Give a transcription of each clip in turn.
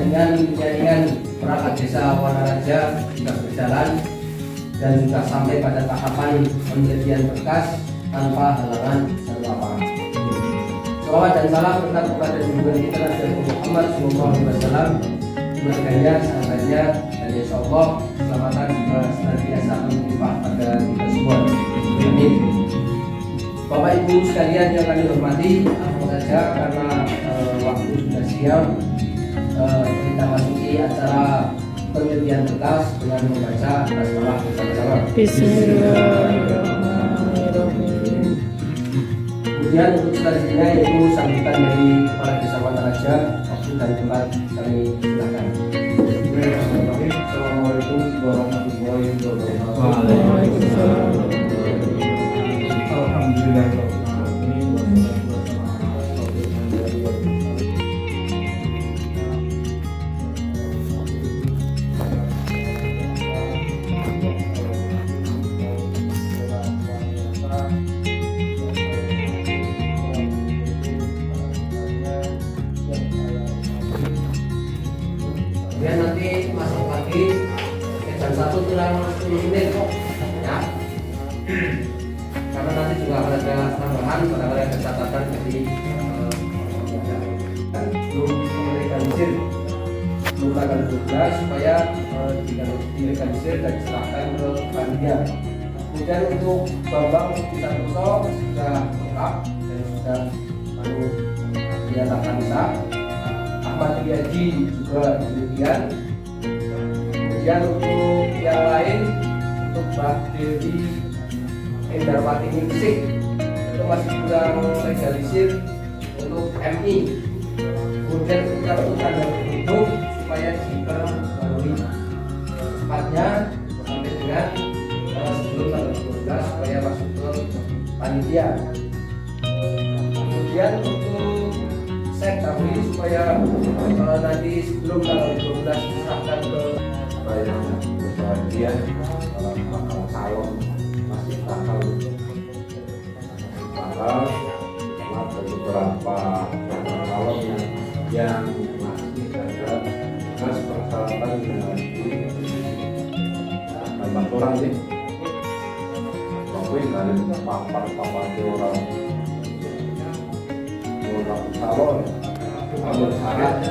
dengan jaringan perangkat desa Wanaraja juga berjalan dan juga sampai pada tahapan pemberian berkas tanpa halangan dan lapangan. Salawat dan salam berkat kepada junjungan kita Nabi Muhammad SAW, keluarganya, sahabatnya, dan insya Allah keselamatan juga senantiasa melimpah pada kita semua. Amin. Bapak Ibu sekalian yang kami hormati, langsung saja karena waktu sudah siang, kita masuki acara penelitian berkas dengan membaca basmalah bersama-sama. Bismillahirrahmanirrahim. Kemudian untuk selanjutnya yaitu sambutan dari Kepala Desa Wanaraja. Waktu dan tempat kami silakan. Assalamualaikum warahmatullahi wabarakatuh. Waalaikumsalam. Alhamdulillah. Kemudian nanti masuk lagi jam 1 kurang 10 menit ya. Karena nanti juga akan ada tambahan pada ada catatan dari belum melegalisir tanggal 12 supaya dilegalisir dan diserahkan ke panitia. Kemudian untuk Bambang bisa Santoso sudah lengkap dan sudah dinyatakan sah. Ahmad Riyadi juga demikian. Kemudian untuk yang lain, untuk Mbak Dewi Endarwati Ningsih itu masih kurang legalisir untuk MI. Kemudian kita untuk tanda penduduk supaya diperbarui secepatnya sampai dengan sebelum tanggal 12 supaya masuk ke panitia. Kemudian untuk saya ketahui supaya nanti sebelum tanggal 12 diserahkan ke Supaya berbahagia dalam bakal calon masih bakal ada beberapa calon yang masih ada mas persyaratan yang harus ditambah orang sih. Tapi kalian papar orang calon kalau syarat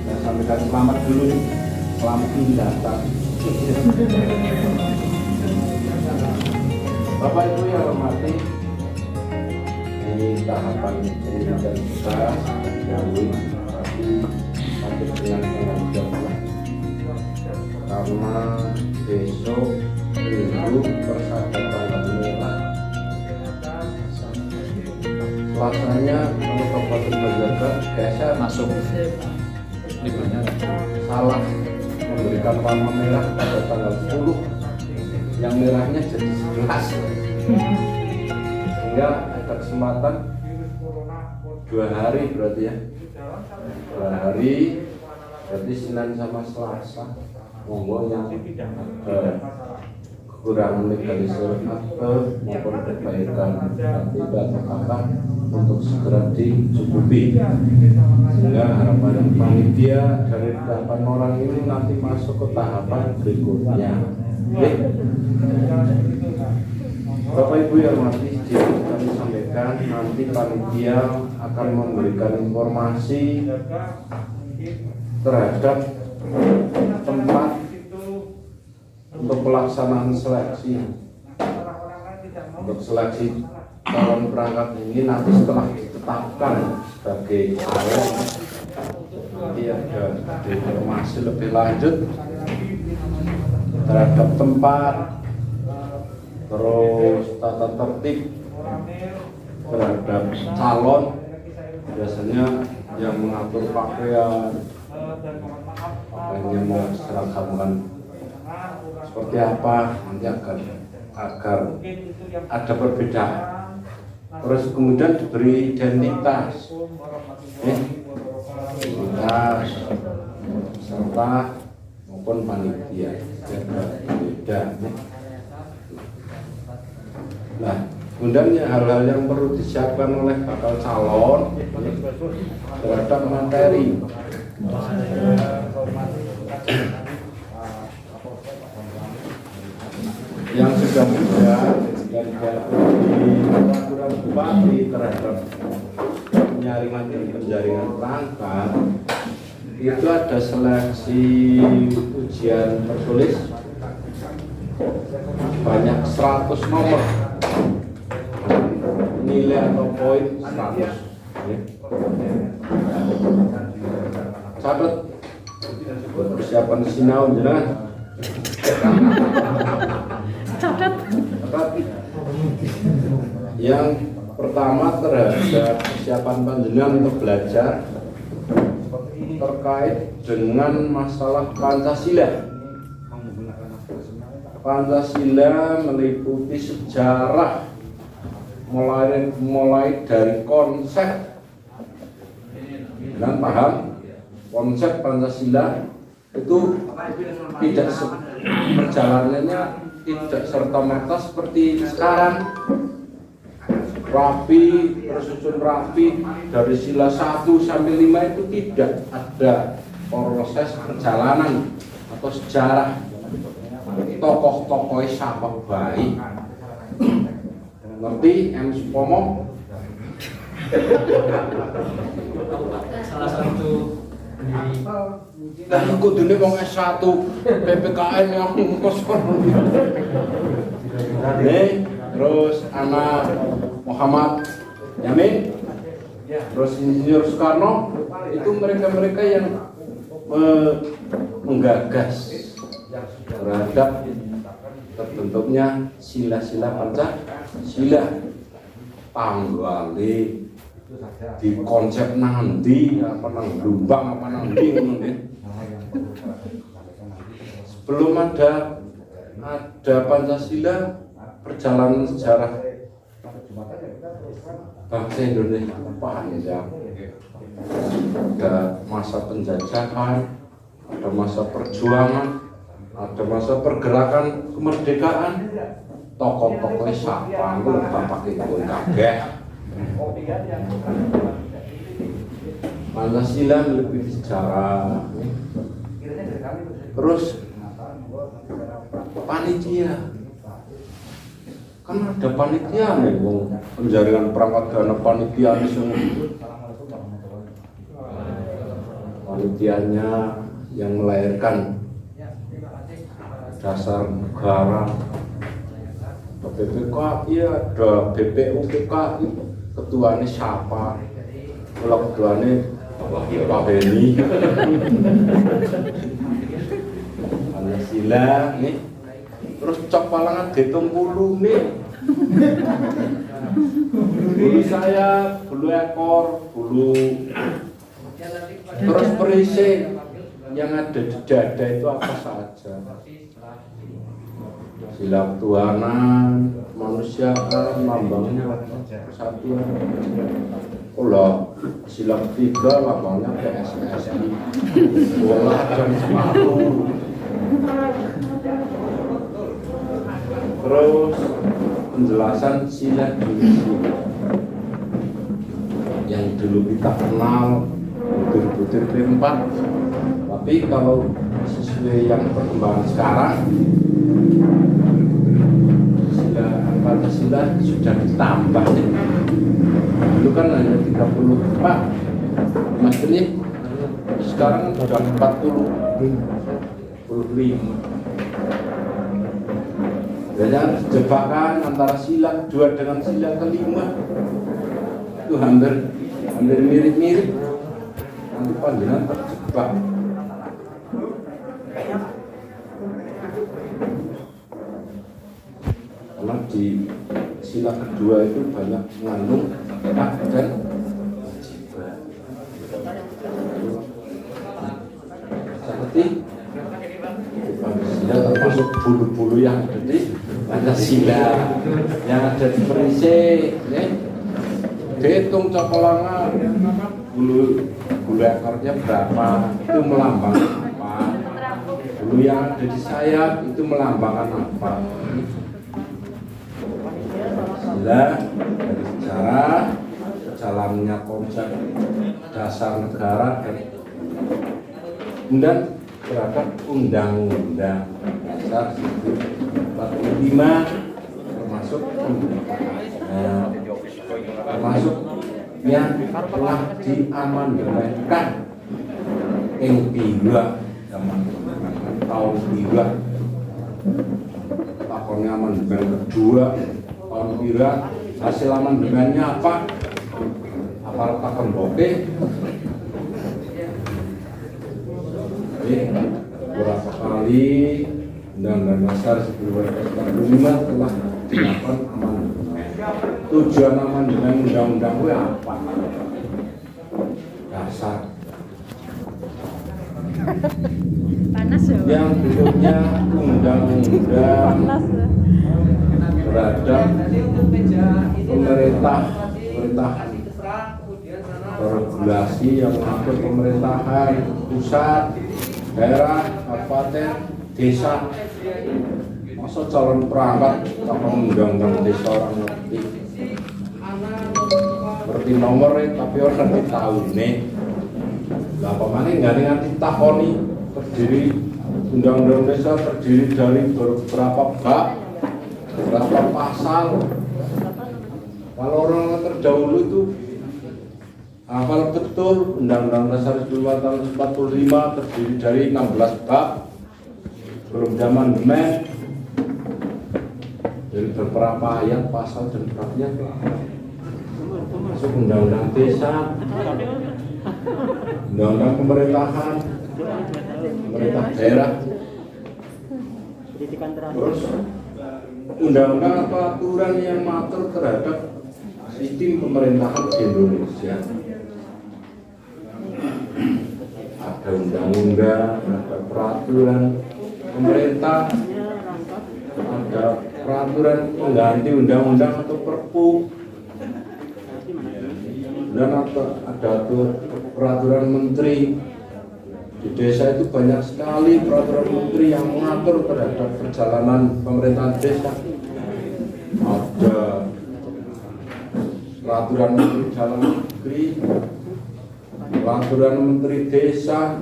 saya sampaikan selamat dulu, selamat datang. Bapak Ibu yang hormati, ini tahapan pendidikan kita dahulu tapi sampai dengan tanggal 12 karena besok Minggu persahabatan tanggal merah. Selasanya kalau Kabupaten Banjarbaru biasa masuk salah memberikan warna merah pada tanggal 10, yang merahnya jadi 11, sehingga ada kesempatan 2 hari berarti ya, 2 hari berarti Senin sama Selasa. Monggo yang kurang legalisir akte maupun perbaikan dan tidak terkata untuk segera dicukupi, sehingga harapan panitia dari 8 orang ini nanti masuk ke tahapan berikutnya. Bapak Ibu yang hormati, kami sampaikan nanti panitia akan memberikan informasi terhadap tempat untuk pelaksanaan seleksi. Untuk seleksi calon perangkat ini nanti setelah ditetapkan sebagai calon, nanti ada informasi lebih lanjut terhadap tempat, terus tata tertib terhadap calon, biasanya yang mengatur pakaiannya mau seragamkan seperti apa nanti agar ada perbedaan. Terus kemudian diberi identitas, identitas serta maupun panitia beda. Nah, Kemudian ya, hal-hal yang perlu disiapkan oleh bakal calon terhadap materi yang sudah ada dan di peraturan bupati terhadap penyaringan dan penjaringan perangkat itu ada seleksi ujian tertulis banyak 100 nomor, nilai atau poin 100. Catat persiapan sinau jenengan. Catat. Yang pertama terhadap persiapan panjenengan untuk belajar terkait dengan masalah Pancasila. Pancasila meliputi sejarah mulai dari konsep dan paham konsep Pancasila itu tidak perjalanannya tidak serta-merta seperti sekarang rapi, tersusun rapi dari sila 1 sampai 5 itu tidak ada proses perjalanan atau sejarah tokoh-tokoh siapa baik ngerti M. Supomo salah satu lah iku dene wong S1 PPKN yang kosong. Terus anak Muhammad Yamin, terus Insinyur Soekarno, itu mereka-mereka yang menggagas terhadap terbentuknya sila-sila Pancasila. Tanggalnya di konsep nanti apa nang Lumbang apa nanti sebelum ada Pancasila, perjalanan sejarah bangsa Indonesia panjang. Ada masa penjajahan, ada masa perjuangan, ada masa pergerakan kemerdekaan. Tokoh-tokoh siapa lu bapak itu kabeh. Pancasila meliputi sejarah. Terus panitia. Kan ada panitia nih, penjaringan perangkat dana panitia di sini. Panitianya yang melahirkan dasar negara. Ada BPKI, ada BPUPKI, ketuanya siapa? Kalau ketuanya Pak Beni. Pancasila nih. Terus cok palangan ditung bulu nih. Bulu saya, bulu ekor, bulu. Terus berisi yang ada di dada itu apa saja? Sila ketuhanan, kemanusiaan, lambangnya persatuan. Kalau sila ketiga lambangnya PSSI, bola dan sepatu. Terus penjelasan sila gizi yang dulu kita kenal butir-butir P4, tapi kalau sesuai yang perkembangan sekarang Pancasila sudah ditambah nih. Dulu kan hanya 34 Mas Tri, sekarang sudah 45. Banyak jebakan antara sila kedua dengan sila kelima itu hampir mirip-mirip. Nanti panjenengan terjebak. Karena di sila kedua itu banyak mengandung hak dan kewajiban. Seperti Pancasila termasuk bulu-bulu yang ada di Pancasila, yang ada di perisai, ya. Dihitung cokolangan bulu ekornya berapa, itu melambangkan apa? Bulu yang ada di sayap itu melambangkan apa? adalah dari sejarah jalannya konsep dasar negara dan terhadap undang-undang dasar 1945 termasuk termasuk yang telah diamandemenkan yang pira zaman tahun pira takonnya amandemen kedua tahun pira hasil amandemennya apa takon boke beberapa kali Undang-Undang Dasar 1945 telah dilakukan amandemen. Tujuan amandemen undang-undang itu apa? Dasar panas ya, yang bentuknya undang-undang terhadap pemerintah regulasi yang mengatur pemerintahan pusat, daerah, kabupaten, desa. Masa calon perangkat apa undang-undang desa orang ngerti seperti nomor tapi orang ngerti tahu nih lah pemane nggak ngerti takoni terdiri undang-undang desa terdiri dari beberapa bab beberapa pasal. Kalau orang terdahulu itu hafal betul Undang-Undang Dasar 1945 terdiri dari 16 bab belum zaman amandemen dari beberapa ayat pasal dan babnya masuk Undang-Undang Desa, Undang-Undang Pemerintahan, Pemerintah Daerah, terus Undang-Undang aturan yang mengatur terhadap sistem pemerintahan di Indonesia. Ada undang-undang, ada peraturan pemerintah, ada peraturan pengganti undang-undang atau perpu, dan ada peraturan menteri. Di desa itu banyak sekali peraturan menteri yang mengatur terhadap perjalanan pemerintahan desa. Ada peraturan menteri dalam negeri, peraturan menteri desa,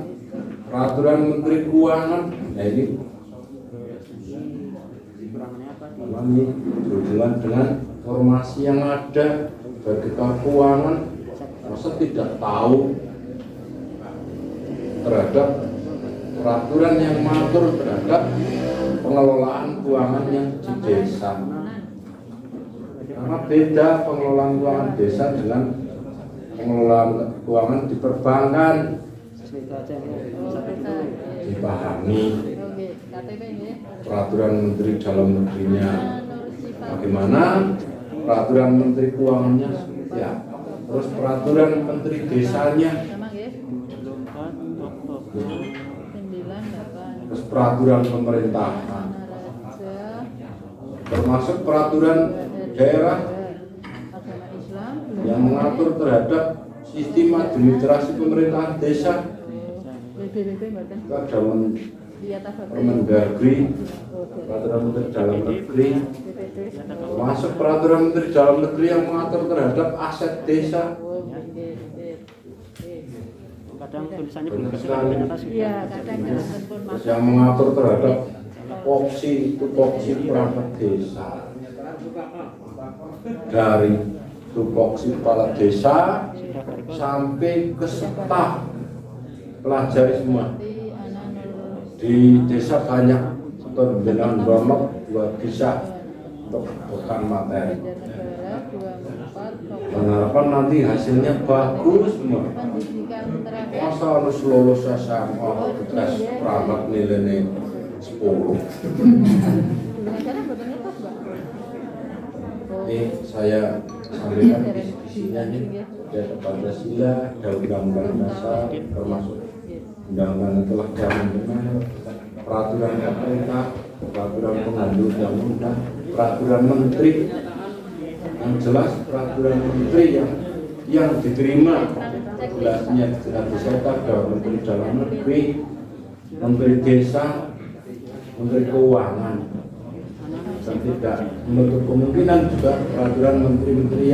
peraturan menteri keuangan. Nah ini berhubungan dengan informasi yang ada bagi keuangan. Masa tidak tahu terhadap peraturan yang mengatur terhadap pengelolaan keuangan yang di desa. Karena beda pengelolaan keuangan desa dengan pengelolaan keuangan di perbankan. Dipahami peraturan menteri dalam negerinya bagaimana, peraturan menteri keuangannya ya, terus peraturan menteri desanya, terus peraturan pemerintahan, termasuk peraturan daerah yang mengatur terhadap sistem administrasi pemerintahan desa. Itu ada Permendagri, peraturan menteri dalam negeri, termasuk peraturan menteri dalam negeri yang mengatur terhadap aset desa. Kadang tulisannya belum iya, kadang terus yang mengatur terhadap tupoksi perangkat desa, dari tupoksi kepala desa sampai ke staf, pelajari semua. Di desa banyak setor jenengan bromok buat bisa untuk bukan materi. Mengharapkan nanti hasilnya bagus semua. Masa harus lulus SMA tes perangkat nilainya 10. Ini saya sampaikan visinya nih, ada Pancasila, ada Undang-Undang Dasar, termasuk undang-undang telah diamandemen, peraturan pemerintah, peraturan pengganti undang-undang, peraturan menteri. Yang jelas peraturan menteri yang diterima regulasinya tidak bisa ada menteri dalam negeri, menteri desa, menteri keuangan. dan tidak menutup kemungkinan juga peraturan menteri-menteri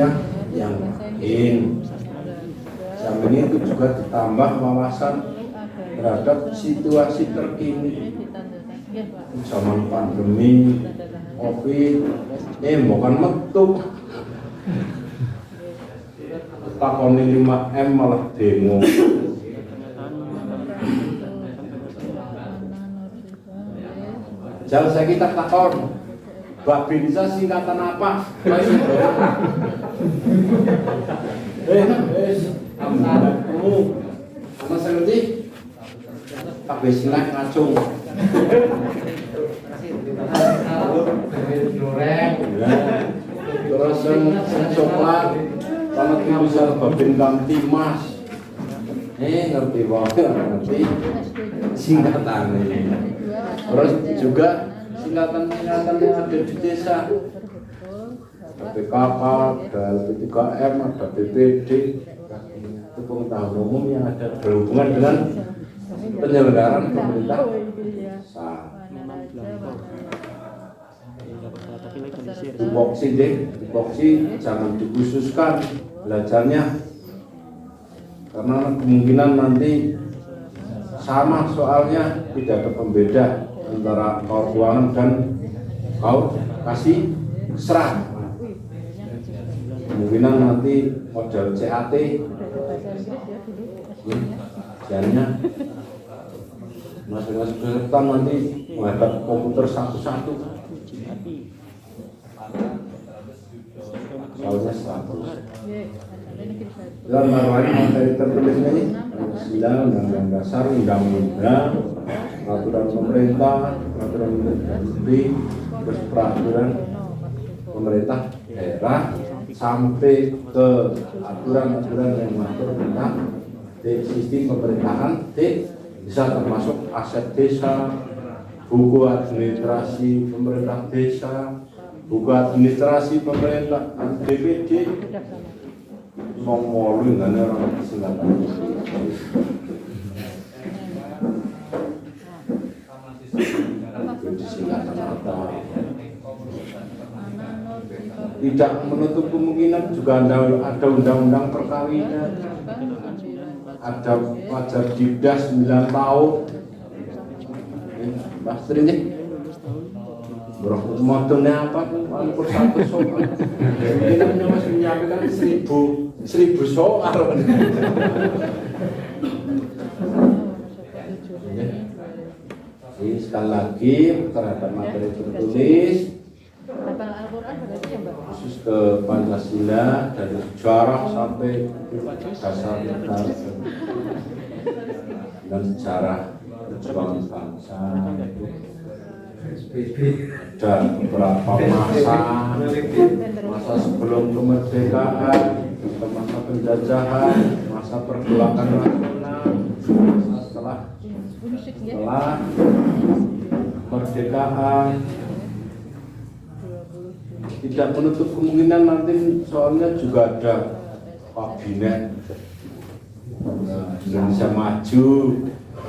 yang lain. Samping itu juga ditambah wawasan terhadap situasi terkini zaman pandemi COVID, bukan metu takoni 5M malah demo. Jangan saya kita takon, Babinsa singkatan apa? Kamu, sama saya ngerti? Tak besilah ngacung. Terus yang coklat, sama bisa Babin Kamtimas. Ngerti banget, ngerti singkatan ini. Terus juga singkatan-singkatan yang ada di desa. BPKK, ada LP3M, ada BPD, itu pengetahuan umum yang ada berhubungan dengan penyelenggaraan pemerintah. Tupoksi jangan dikhususkan belajarnya karena kemungkinan nanti sama soalnya, tidak ada pembeda antara kaur keuangan dan kaur kasih serah. Kemungkinan nanti model CAT jadinya masing-masing peserta nanti menghadap komputer satu-satu. Soalnya 100. Dan lain materi tertulisnya ini Undang-Undang Dasar, Undang-Undang, Peraturan Pemerintah, Peraturan Menteri, terus Peraturan Pemerintah Daerah, sampai ke aturan-aturan yang mengatur tentang sistem pemerintahan, bisa termasuk aset desa, buku administrasi pemerintah desa, buku administrasi pemerintah DPD. Ngomong lu nggak ada orang kesengatan. Tidak menutup kemungkinan juga ada undang-undang perkawinan, ada pajak dibda 9 tahun. Pasti ini berapa motornya apa tuh? Alur satu soal. Kita masih menyampaikan 1000 soal. Ini sekali lagi terhadap materi tertulis khusus ke Pancasila dari sejarah sampai dasar negara dan sejarah perjuangan bangsa. Dan beberapa masa sebelum kemerdekaan, masa penjajahan, masa pergolakan nasional, setelah kemerdekaan. Tidak menutup kemungkinan nanti soalnya juga ada kabinet Indonesia Maju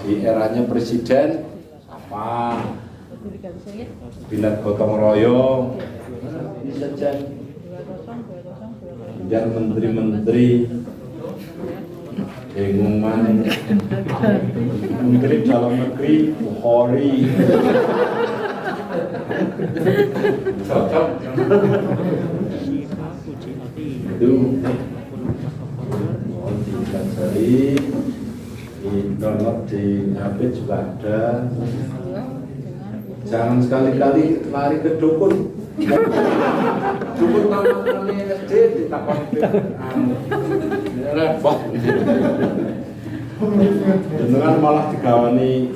di eranya presiden apa? Kabinet gotong royong ini saja. Dan menteri-menteri bingungan, menteri dalam negeri Bukhari. Cocok. Itu dipelajari, di download di HP juga ada. Jangan sekali-kali lari ke dukun. Dukun taman SD ditakoni repot. Dengan malah digawani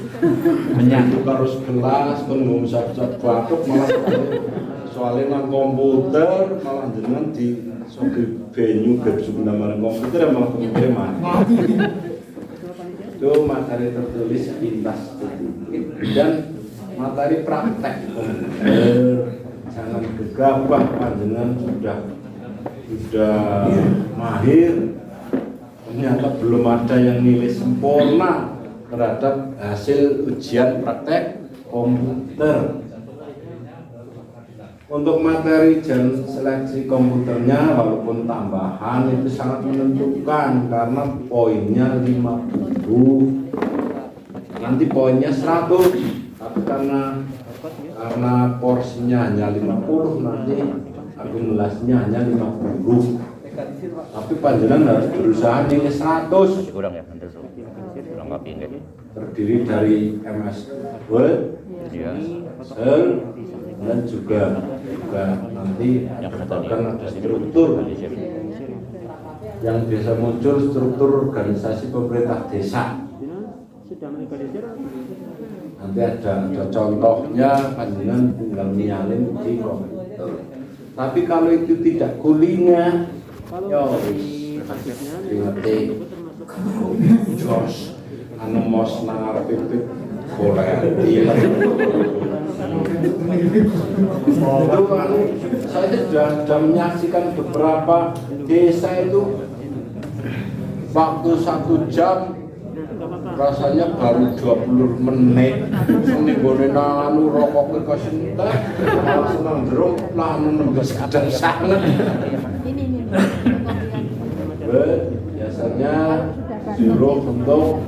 menyatu harus gelas, kan nggak bisa batuk malah soalnya nang komputer malah dengan di soal venue gak sebenarnya komputer malah komputer mati. Itu materi tertulis pintas dan materi praktek. Jangan gegabah panjenengan sudah mahir, ternyata belum ada yang nilai sempurna terhadap hasil ujian praktek komputer. Untuk materi dan seleksi komputernya walaupun tambahan itu sangat menentukan karena poinnya 50, nanti poinnya 100, tapi karena porsinya hanya 50, nanti akumulasinya hanya 50. Tapi panjenengan harus berusaha nilai 100. Kurang ya, nanti kurang kopi enggak? Terdiri dari MS Word, Iya. Excel, dan juga nanti akan ada struktur yang biasa muncul, struktur organisasi pemerintah desa. Sudah melegalisir. Nanti ada contohnya, panjenengan tinggal nyalin di komputer. Tapi kalau itu tidak kulinya, ya wis ngerti jos anu mos nang arep pipit boleh itu anu saya sudah menyaksikan beberapa desa itu waktu 1 jam rasanya baru 20 menit senggone anu rokok ke sinten langsung nang jero lan nembes kadang sanget. Biasanya suruh untuk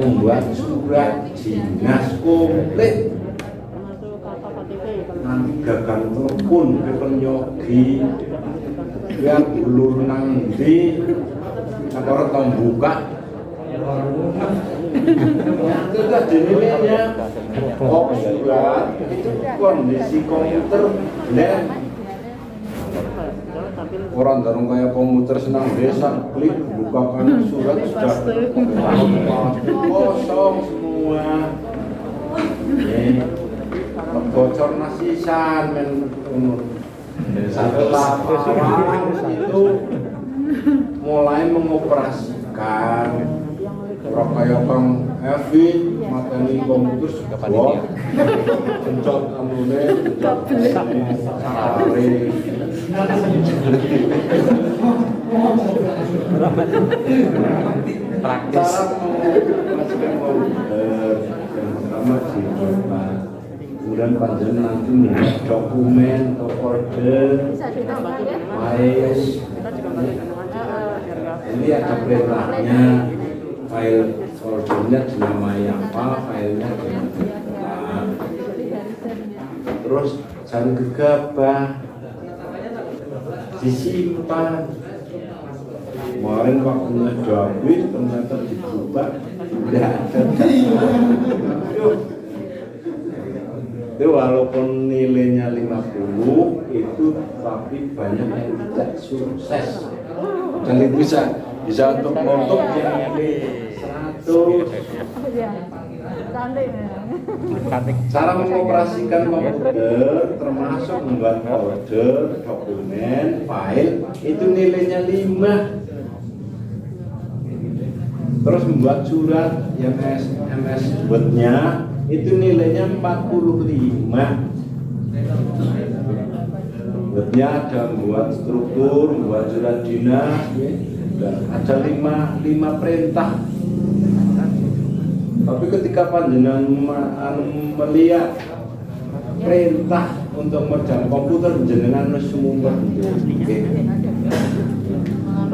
membuat surat dinas komplit, nanti gagang telepon ke penyogi yang ulur nang di orang tau buka itu sudah dinilainya kok surat itu kondisi komputer dan orang dorong kayak komputer senang desa klik bukakan surat sudah kosong semua. Bocor nasisan men setelah itu mulai mengoperasikan orang kayak Bang Evi materi komputer sebuah pencet amune sari praktis yang pertama dicoba, kemudian panjenengan nanti membuat dokumen atau folder file. Ini ada perintahnya, file foldernya dinamai apa, filenya dinamai. Terus jangan gegabah, disimpan. Kemarin waktunya sudah habis, ternyata dibuka, tidak ada. Itu walaupun nilainya 50 itu, tapi banyak yang tidak sukses. Dan itu bisa untuk yang nilai 100. Cara mengoperasikan komputer termasuk membuat folder, dokumen, file itu nilainya 5. Terus membuat surat yang MS Word-nya itu nilainya 45. Word-nya ada membuat struktur, membuat surat dinas, dan ada 5 perintah. Tapi ketika panjenengan melihat perintah untuk merjam komputer jenengan semua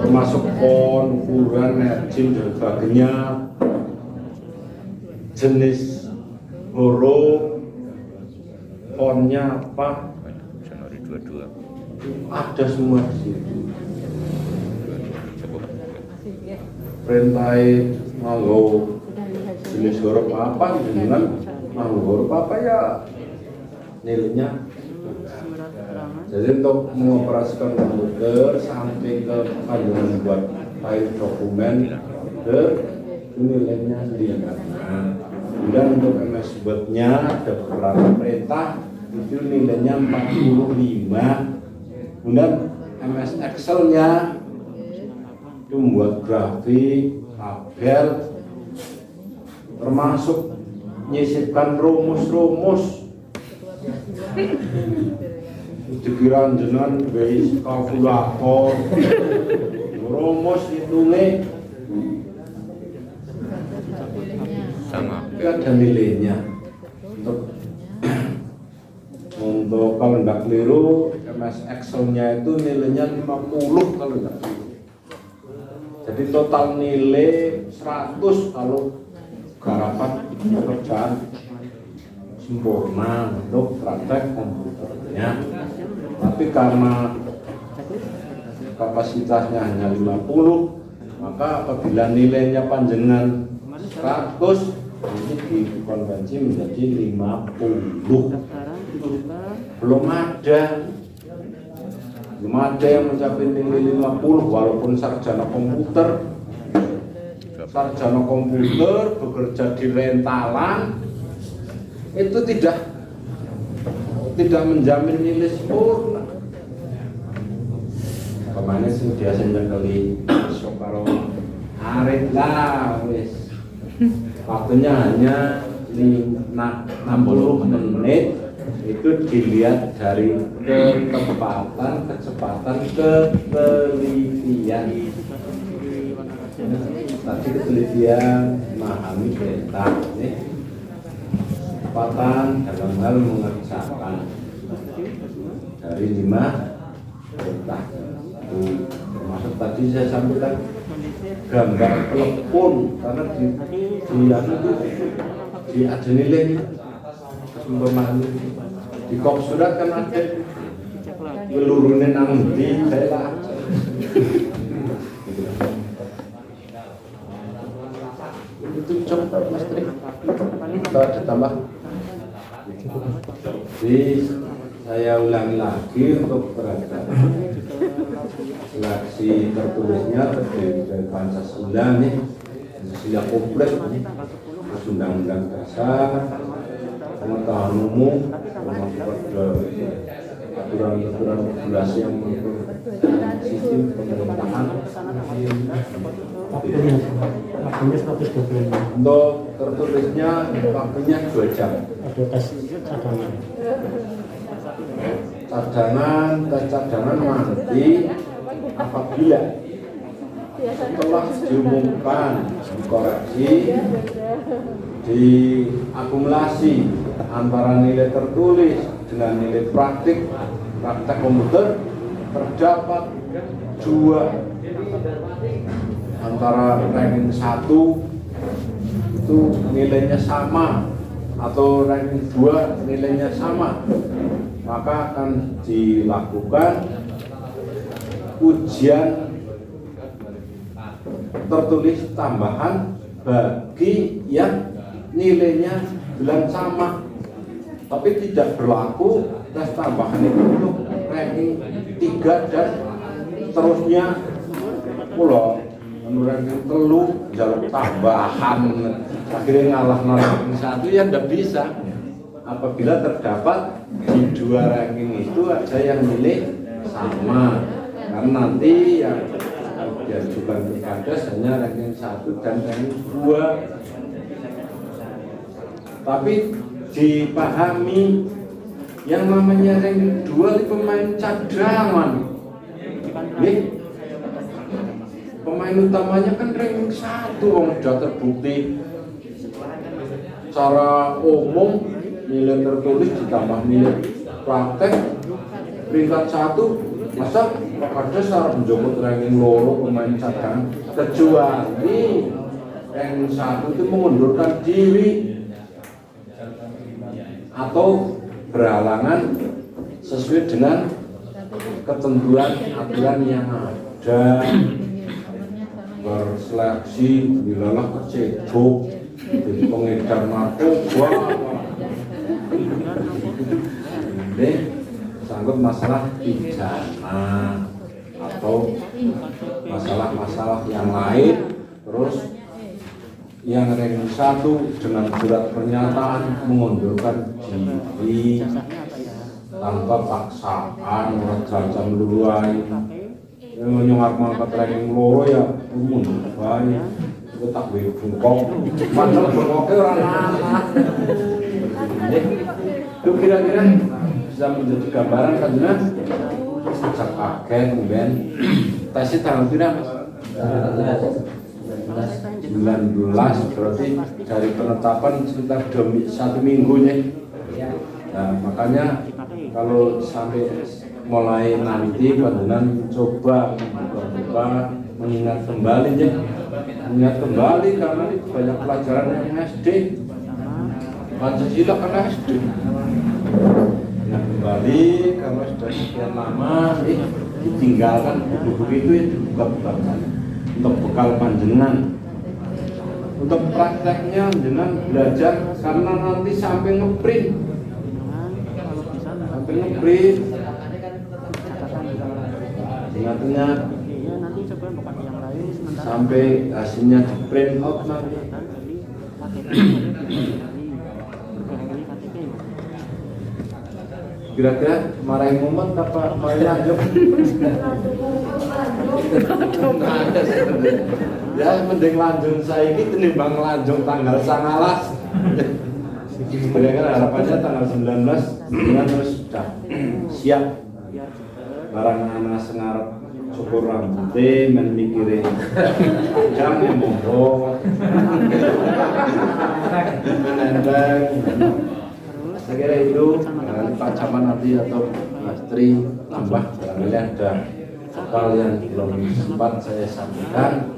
termasuk font, ukuran, margin dan sebagainya, jenis huruf, fontnya apa, Januari 22. ada semua di situ. Perintah nganggo jenis huruf apa dengan nganggo huruf apa ya nilainya. Jadi untuk mengoperasikan komputer sampai ke panjenengan buat file dokumen ke nilainya 5. Kemudian untuk MS Word-nya ada beberapa perintah itu nilainya 45. Kemudian MS Excel-nya itu membuat grafik, tabel, termasuk menyisipkan rumus-rumus. Dikira jenengan wis kalkulator, rumus hitungnya Sama. ada nilainya untuk nggak keliru, MS Excel-nya itu nilainya 50 kalau nggak keliru. Jadi total nilai 100 kalau garapan pekerjaan sempurna untuk praktek komputernya. Tapi karena kapasitasnya hanya 50, maka apabila nilainya panjenengan 100, ini dikonversi menjadi 50. Belum ada yang mencapai nilai 50 walaupun sarjana komputer bekerja di rentalan itu tidak menjamin nilai sempurna. Kemana sih dia kali karo arit lah wis. Waktunya hanya 60 menit, itu dilihat dari kecepatan ketelitian. Tadi ketelitian memahami data, kecepatan dalam hal mengerjakan dari 5 data. Termasuk tadi saya sampaikan gambar telepon, karena di ada nilai sumber mahal di kop surat kan ada gelurunya nang di saya itu coba mas Tri kita ditambah. Jadi saya ulangi lagi untuk perhatian seleksi tertulisnya terdiri dari Pancasila nih, Pancasila komplit, terus Undang-Undang Dasar, pengetahuan umum, aturan-aturan regulasi yang mengatur sistem pemerintahan. Waktunya 125. Untuk tertulisnya waktunya 2 jam. Ada tes cadangan. Cadangan nanti apabila setelah diumumkan, dikoreksi, diakumulasi antara nilai tertulis dengan nilai praktek komputer, terdapat 2 antara ranking 1 itu nilainya sama atau ranking 2 nilainya sama, maka akan dilakukan ujian tertulis tambahan bagi yang nilainya bilang sama, tapi tidak berlaku tes tambahan itu untuk ranking 3 dan terusnya. Pulau ranking 3 jalur tambahan akhirnya ngalah ranking 1 ya tidak bisa. Apabila terdapat di 2 ranking itu ada yang nilai sama, karena nanti yang diajukan ke Kades hanya ranking 1 dan ranking 2. Tapi dipahami yang namanya ranking 2 itu pemain cadangan. Pemain utamanya kan ranking 1, sudah terbukti secara umum nilai tertulis ditambah nilai praktek peringkat 1, masa ada secara menjemput ranking 2 pemain cadangan, kecuali ranking 1 itu mengundurkan diri atau berhalangan sesuai dengan ketentuan aturan yang ada, berseleksi dilalah kecebok jadi pengedar narkoba. Ini sangkut masalah pidana atau masalah-masalah yang lain. Terus yang ranking 1 dengan surat pernyataan mengundurkan diri tanpa paksaan, jam luai yang nyongar mangkat ranking 2 ya mundur baik itu tak boleh bungkok padahal bungkoknya orang anak. Itu kira-kira bisa menjadi gambaran kan jelas sejak agen kemudian tesnya tanggal tidak 19 berarti dari penetapan sekitar 1 minggunya. Nah makanya kalau sampai mulai nanti panjenengan coba membuka mengingat kembali ya, mengingat kembali karena ini banyak pelajaran yang SD, Pancasila kan SD. Ingat kembali karena sudah sekian lama ditinggalkan buku-buku itu ya dibuka-buka untuk bekal panjenengan. Untuk prakteknya jenengan belajar karena nanti sampai ngeprint. Ingat-ingat sampai hasilnya di print out nanti. Kira-kira marahin momen apa marahin lanjut? Ya mending lanjut saya ini tenimbang lanjut tanggal 19. Kira-kira harapannya tanggal 19 dengan terus sudah siap barang anak sengarap syukur rambutnya memikirin jam yang monggo menendang. Saya kira itu Pak Caman nanti atau Mas Tri nambah barangkali ada hal yang belum sempat saya sampaikan.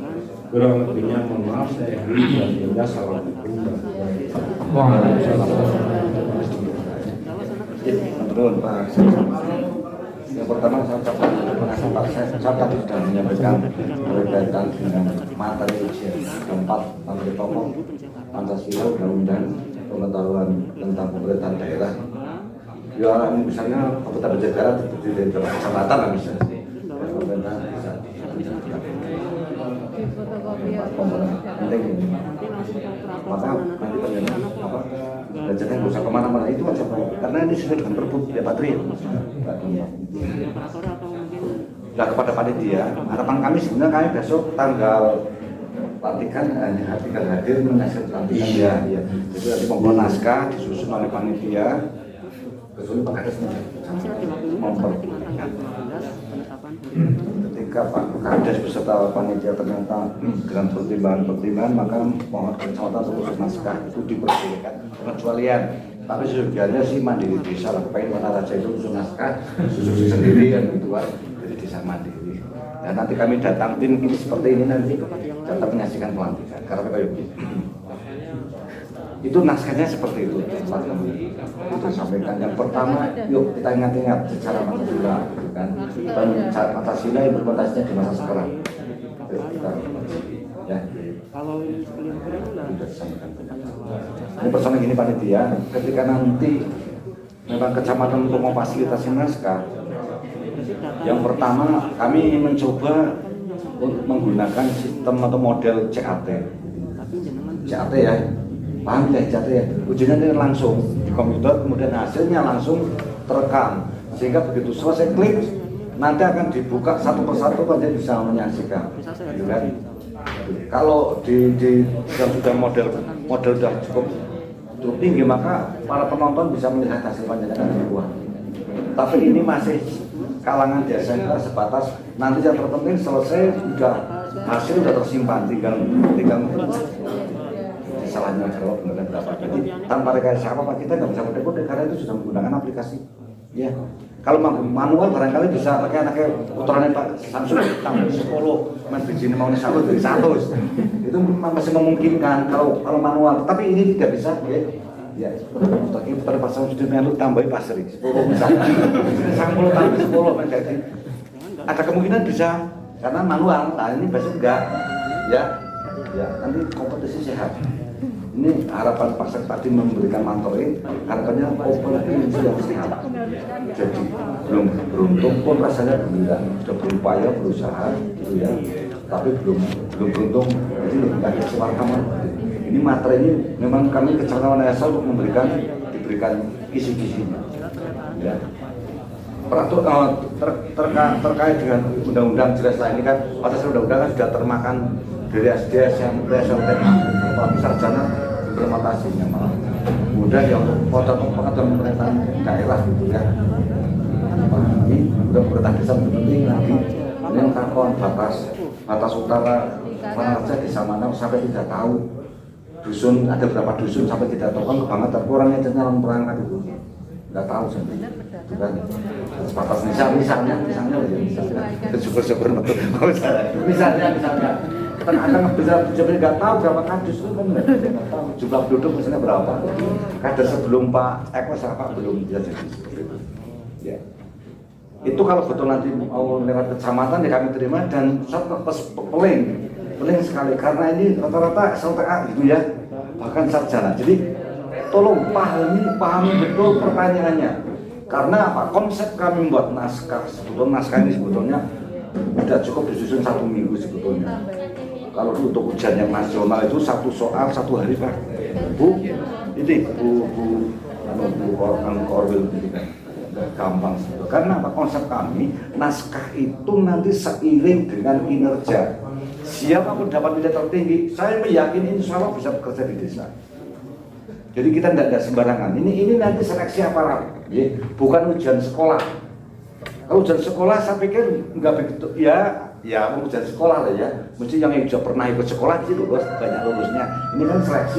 Kurang lebihnya mohon maaf, saya akhiri dan juga assalamualaikum warahmatullahi wabarakatuh. Pak. Yang pertama saya ucapkan terima kasih Pak. Saya tadi sudah menyampaikan berkaitan dengan materi ujian keempat materi pokok Pancasila Undang-Undang Pengetahuan tentang Pemerintahan Daerah. Ya misalnya Kabupaten Negara terdiri dari kecamatan lah misalnya. Pemerintahan bisa penting ini. Maka nanti bagaimana apa belajarnya nggak usah kemana-mana itu aja Pak. Karena ini sesuai dengan perbu ya Pak Tri. Nah kepada panitia, harapan kami sebenarnya kami besok tanggal pelantikan hanya tinggal hadir menyaksikan pelantikan ya. Jadi nanti membuat naskah disusun oleh panitia. Kecuali Pak Kades mempertimbangkan. Ketika Pak Kades beserta panitia ternyata dengan pertimbangan maka mohon kecamatan untuk naskah itu diperbolehkan pengecualian. Tapi sejujurnya sih mandiri bisa lah. Pengen mana raja itu usul naskah, susun sendiri kan gitu kan. Jadi bisa mandiri. Dan nanti kami datang tim ini seperti ini nanti datang menyaksikan pelantikan. Karena kayak gitu. Itu naskahnya seperti itu. Kita sampaikan yang pertama, yuk kita ingat-ingat secara Pancasila, kan? Pancasila implementasinya di masa sekarang. Yuk, kita, ya. Kalau ini sekalian sudah disampaikan. Ini persoalan gini panitia, ketika nanti memang kecamatan untuk memfasilitasi naskah, yang pertama kami mencoba untuk menggunakan sistem atau model CAT. CAT ya. Paham ya CAT ya? Ujiannya langsung di komputer, kemudian hasilnya langsung terekam. Sehingga begitu selesai klik, nanti akan dibuka satu persatu kan dia bisa menyaksikan. Gitu kan? Kalau di yang sudah model sudah cukup tinggi, maka para penonton bisa melihat hasil panjenengan di luar. Tapi ini masih kalangan biasa sebatas nanti yang terpenting selesai sudah hasil sudah tersimpan, tinggal salahnya jawab benar berapa. Jadi tanpa rekayasa apa kita nggak bisa kode-kode karena itu sudah menggunakan aplikasi. Ya, kalau manual barangkali bisa pakai anaknya putranya Pak Samsul tambah 10 main biji mau satu dari 100 itu masih memungkinkan kalau manual. Tapi ini tidak bisa ya seperti putar pasang sudah melu tambahin pasri 10 misalnya 10 tambah 10 menjadi ada kemungkinan bisa karena manual. Nah ini besok enggak ya nanti kompetisi sehat. Ini harapan Pak Sek tadi memberikan mentoring, harapannya open ini sudah sehat. Jadi belum beruntung pun rasanya gembira, sudah berupaya berusaha gitu ya, tapi belum beruntung. Jadi nggak ada kesemarkaman. Ini materi ini memang kami Kecamatan Asal untuk diberikan kisi-kisinya. Ya. Terkait dengan undang-undang jelas lah ini kan atas undang-undang kan sudah termakan dari SD, SMP, SMA, apalagi sarjana implementasinya malah mudah ya untuk pengetahuan pemerintahan daerah gitu ya. Ini udah pemerintah desa penting lagi ini yang takon batas utara mana saja desa mana sampai tidak tahu dusun ada berapa dusun sampai tidak tahu kan kebangetan orangnya nyalon perangkat itu nggak tahu sih. Bukan sebatas misalnya syukur betul. Misalnya. Kadang-kadang bisa nggak tahu berapa kardus itu kan nggak tahu jumlah penduduk misalnya berapa. Kadang sebelum Pak Eko sama Pak belum bisa jadi seperti itu. Ya. Itu kalau betul nanti mau lewat kecamatan ya kami terima dan peling sekali karena ini rata-rata SLTA gitu ya, bahkan sarjana. Jadi tolong pahami betul pertanyaannya. Karena apa? Konsep kami membuat naskah ini sebetulnya tidak cukup disusun 1 minggu sebetulnya. Kalau untuk ujian yang nasional itu 1 soal 1 hari Pak. Bu Korwil gampang sebetulnya. Karena apa? Konsep kami naskah itu nanti seiring dengan kinerja. Siapapun dapat nilai tertinggi, saya meyakini insya Allah bisa bekerja di desa. Jadi kita tidak sembarangan. Ini nanti seleksi aparat, ya. Bukan ujian sekolah. Kalau ujian sekolah saya pikir nggak begitu. Ya ujian sekolah lah ya. Mesti yang sudah pernah ikut sekolah sih lulus, banyak lulusnya. Ini kan seleksi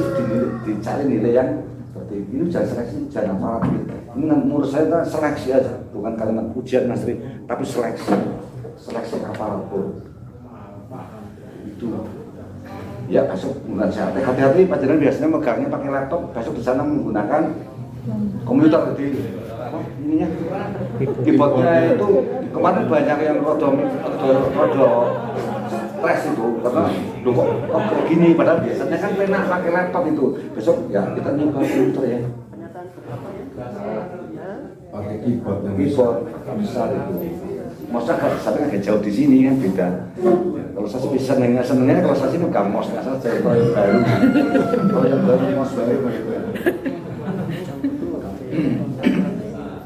dicari nilai yang seperti ini. Ujian seleksi, ujian aparat. Ini menurut saya seleksi aja, bukan kalimat ujian Mas Tri, tapi seleksi aparatur. Itu. Ya besok menggunakan CAT. Hati-hati Pak Jenderal biasanya megangnya pakai laptop, besok di sana menggunakan komputer jadi ininya keyboardnya itu kemarin banyak yang rodo stres itu karena kok kayak gini padahal biasanya kan pernah pakai laptop itu. Besok ya kita nyoba komputer ya. Pakai keyboard besar itu. Mouse-nya agak jauh di sini kan beda. Kalau saya bisa senengnya kalau saya sih megang mouse nggak saja kalau yang baru. Kalau yang baru mouse baru begitu.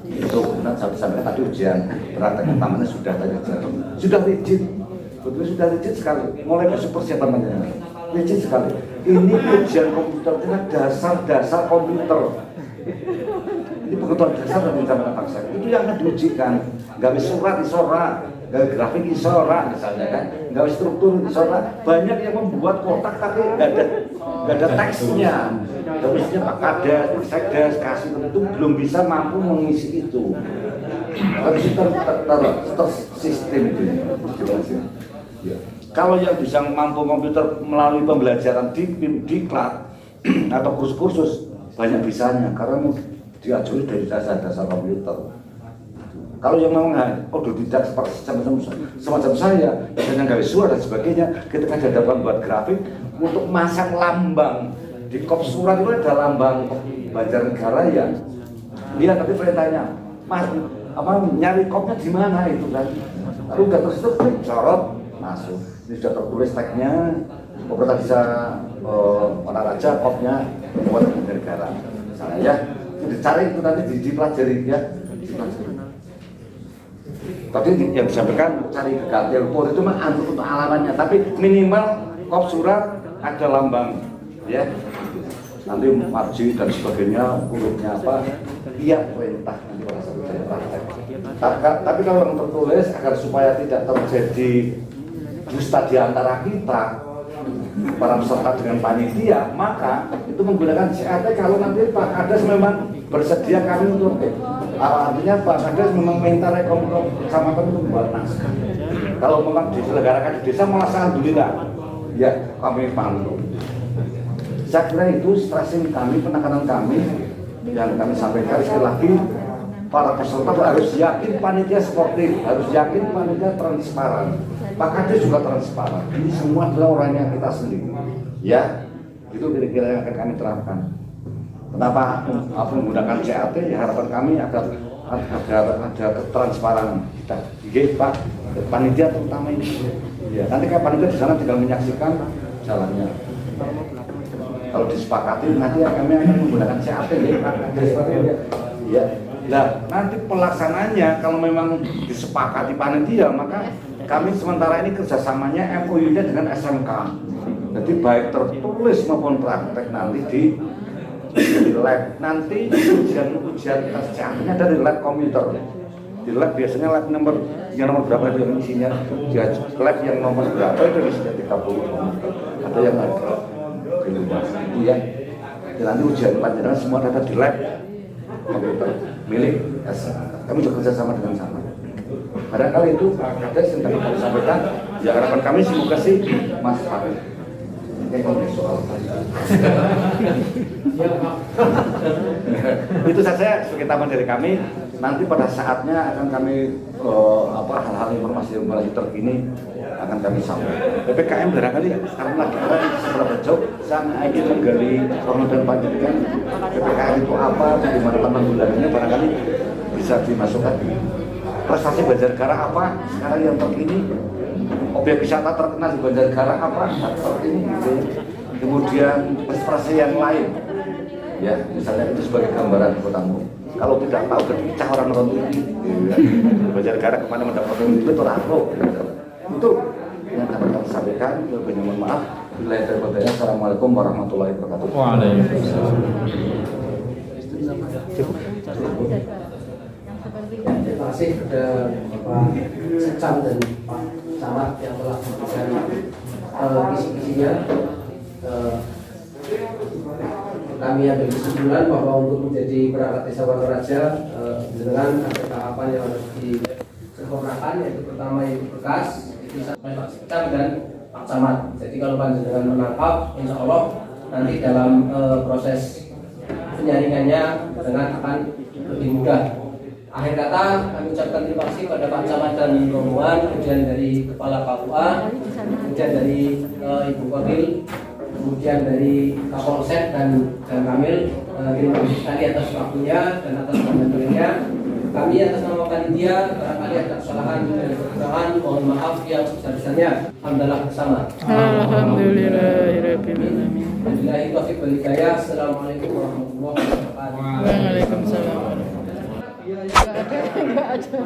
Itu benar sampai tadi ujian praktek utamanya sudah rigid. Betul sudah rigid sekali. Mulai besok persiapannya rigid sekali. Ini ujian komputer itu dasar komputer. Ini pengetahuan dasar dari zaman bangsa. Itu yang akan diujikan. Nggak bisa surat isora, nggak grafik isora misalnya kan, nggak bisa struktur isora. Banyak yang membuat kotak tapi nggak ada teksnya. Terusnya Pak Kades, Sekdes kasih itu belum bisa mampu mengisi itu. Tapi tersistem itu. Ya. Kalau yang bisa mampu komputer melalui pembelajaran di kelas atau kursus-kursus banyak bisanya karena diajari dari dasar komputer. Kalau yang memang tidak semacam saya, biasanya nggak visual dan sebagainya, ketika ada buat grafik untuk masang lambang di kop surat itu ada lambang Banjarnegara ya. Lihat tapi perintahnya, Mas, nyari kopnya di mana itu kan? Lalu udah terus corot masuk. Ini sudah tertulis tagnya, pemerintah bisa mana aja kopnya buat Banjarnegara. Misalnya ya, dicari itu nanti dipelajari ya. Tapi yang disampaikan cari ke Telpor itu mah untuk alamannya, tapi minimal kop surat ada lambang ya. Nanti marji dan sebagainya, hurufnya apa? Iya perintah nanti pada saat saya praktek. Tapi kalau yang tertulis agar supaya tidak terjadi dusta di antara kita para peserta dengan panitia, maka itu menggunakan CAT. Kalau nanti Pak Kades memang bersedia kami untuk artinya Pak Kades memang minta rekomendasi sama kami untuk membuat naskah. Kalau memang diselenggarakan di desa malah alhamdulillah ya kami pantau. Saya kira itu stressing kami, penekanan kami yang kami sampaikan sekali lagi, para peserta harus yakin panitia sportif, harus yakin panitia transparan. Pak Kades juga transparan. Ini semua adalah orangnya kita sendiri. Ya, itu kira-kira yang akan kami terapkan. Kenapa menggunakan CAT? Ya harapan kami agar ada ketransparan kita. Oke, Pak, panitia terutama ini. Ya, nanti kan panitia di sana tinggal menyaksikan jalannya. Kalau disepakati nanti kami akan menggunakan CAT ya, Pak. Ya. Nah, nanti pelaksananya kalau memang disepakati panitia, maka kami sementara ini kerjasamanya MOU-nya dengan SMK. Jadi baik tertulis maupun praktek nanti di lab. Nanti ujian tes CAT-nya dari lab komputer. Di lab biasanya lab nomor berapa itu yang isinya? Lab yang nomor berapa itu isinya 30. Ada yang ada di rumah. Iya. Nanti ujian panjenengan semua data di lab komputer. milik SMK. Kami juga kerjasama dengan sama. Barangkali itu ada yang tadi kami sampaikan. Ya harapan kami semoga sih Mas Farid. Ini kalau soal itu saja sebagai tambahan dari kami. Nanti pada saatnya akan kami hal-hal informasi terkini akan kami sampaikan. PPKM barangkali sekarang lagi seberapa jauh saya ingin menggali kronologi dan panjangkan PPKM itu apa, bagaimana penanggulangannya, barangkali bisa dimasukkan. Prestasi Banjarnegara apa sekarang yang terkini, objek wisata terkenal di Banjarnegara apa terkini, gitu. Kemudian prestasi yang lain, ya misalnya itu sebagai gambaran kotamu. Kalau tidak tahu berbicara orang nonton TV, Banjarnegara kemana mendapatkan itu orang tahu. Itu yang dapat kami sampaikan. Lebih mohon maaf. Bila terbatas, assalamualaikum warahmatullahi wabarakatuh. Waalaikumsalam. Terima kasih kepada Bapak Secam dan Pak Camat yang telah memberikan kisi-kisinya. Kami ambil kesimpulan bahwa untuk menjadi perangkat desa Wonororaja dengan ada tahapan yang harus disempurnakan, yaitu pertama yang berkas, itu sampai Pak Secam dan Pak Camat. Jadi kalau panjenengan menangkap, insya Allah nanti dalam proses penyaringannya dengan akan lebih mudah. Akhir kata kami ucapkan terima kasih pada Pak Camat dan rombongan, kemudian dari Kepala KUA, kemudian dari Ibu Wakil, kemudian dari Kapolsek dan Kamil. Terima kasih sekali atas waktunya dan atas bantuannya. Kami atas nama panitia barangkali ada kesalahan dan kekurangan, mohon maaf yang sebesar-besarnya. Alhamdulillah bersama. Alhamdulillahirabbil alamin. Wabillahi taufiq wal hidayah. Assalamualaikum warahmatullahi wabarakatuh. Waalaikumsalam. Enggak ada.